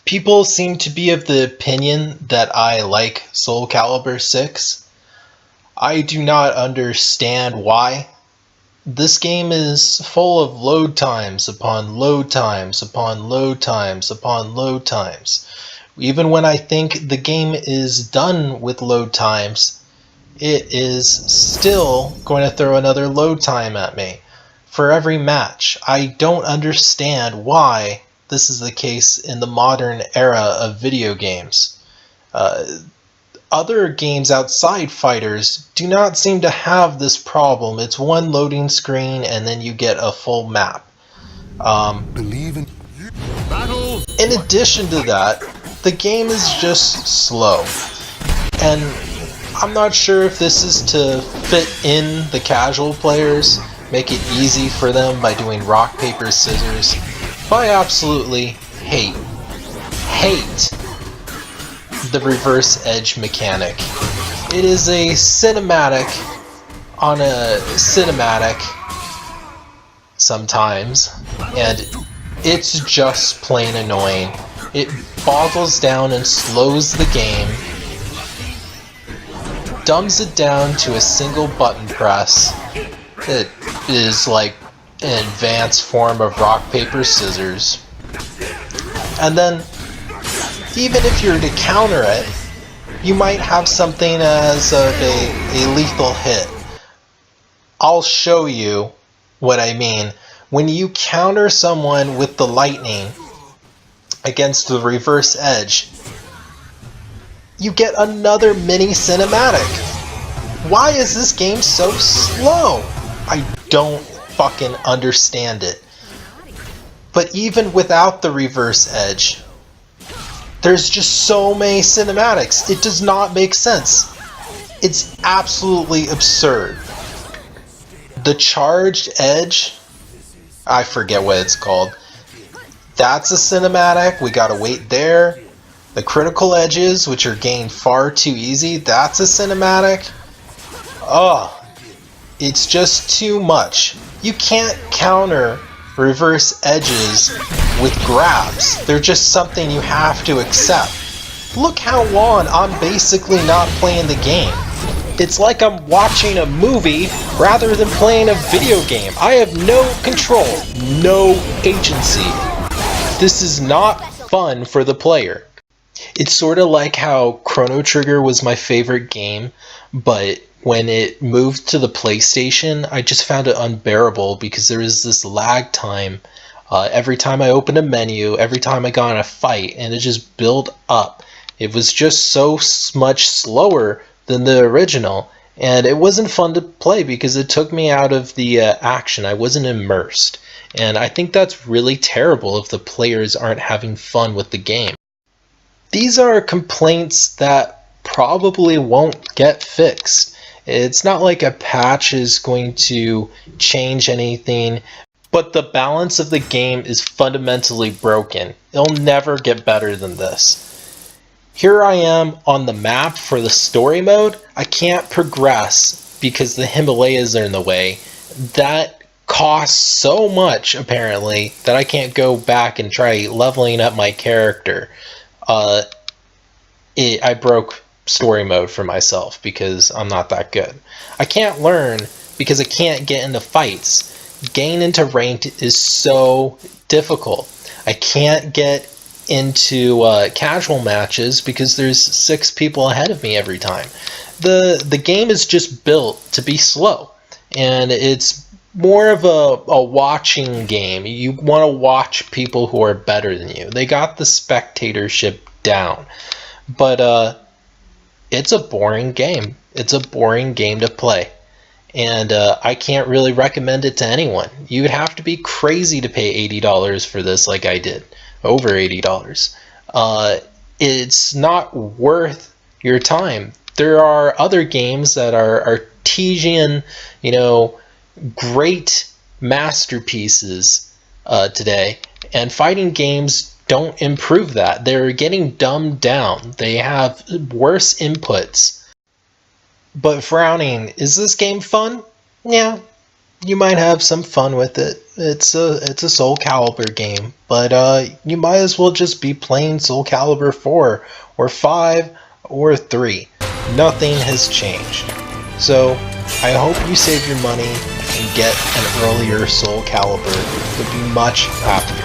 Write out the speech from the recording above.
People seem to be of the opinion that I like Soul Calibur 6. I do not understand why. This game is full of load times upon load times upon load times upon load times. Even when I think the game is done with load times, it is still going to throw another load time at me for every match. I don't understand why this is the case in the modern era of video games. Other games outside fighters do not seem to have this problem. It's one loading screen and then you get a full map. In addition to that, the game is just slow. And I'm not sure if this is to fit in the casual players, make it easy for them by doing rock, paper, scissors, but I absolutely hate the reverse edge mechanic. It is a cinematic on a cinematic sometimes, and it's just plain annoying. It boggles down and slows the game, dumbs it down to a single button press. It is like an advanced form of rock, paper, scissors. And then, even if you're to counter it, you might have something as of a lethal hit. I'll show you what I mean. When you counter someone with the lightning against the reverse edge, you get another mini cinematic. Why is this game so slow? I don't fucking understand it. But even without the reverse edge, there's just so many cinematics. It does not make sense. It's absolutely absurd. The charged edge, I forget what it's called. That's a cinematic. We gotta wait there. The critical edges, which are gained far too easy, that's a cinematic. Ugh. It's just too much. You can't counter reverse edges with grabs. They're just something you have to accept. Look how long I'm basically not playing the game. It's like I'm watching a movie rather than playing a video game. I have no control, no agency. This is not fun for the player. It's sort of like how Chrono Trigger was my favorite game, but when it moved to the PlayStation, I just found it unbearable because there was this lag time every time I opened a menu, every time I got in a fight, and it just built up. It was just so much slower than the original, and it wasn't fun to play because it took me out of the action. I wasn't immersed, and I think that's really terrible if the players aren't having fun with the game. These are complaints that probably won't get fixed. It's not like a patch is going to change anything, but the balance of the game is fundamentally broken. It'll never get better than this. Here I am on the map for the story mode. I can't progress because the Himalayas are in the way. That costs so much, apparently, that I can't go back and try leveling up my character. I broke story mode for myself because I'm not that good. I can't learn because I can't get into fights. Getting into ranked is so difficult. I can't get into casual matches because there's 6 people ahead of me every time. The game is just built to be slow, and it's more of a watching game. You want to watch people who are better than you. They got the spectatorship down, but it's a boring game. It's a boring game to play. And I can't really recommend it to anyone. You would have to be crazy to pay $80 for this like I did. Over $80. It's not worth your time. There are other games that are artesian, great masterpieces today. And fighting games don't improve that. They're getting dumbed down. They have worse inputs. But frowning, is this game fun? Yeah, you might have some fun with it. It's a Soul Calibur game, but you might as well just be playing Soul Calibur 4 or 5 or 3. Nothing has changed. So I hope you save your money and get an earlier Soul Calibur. You'll be much happier.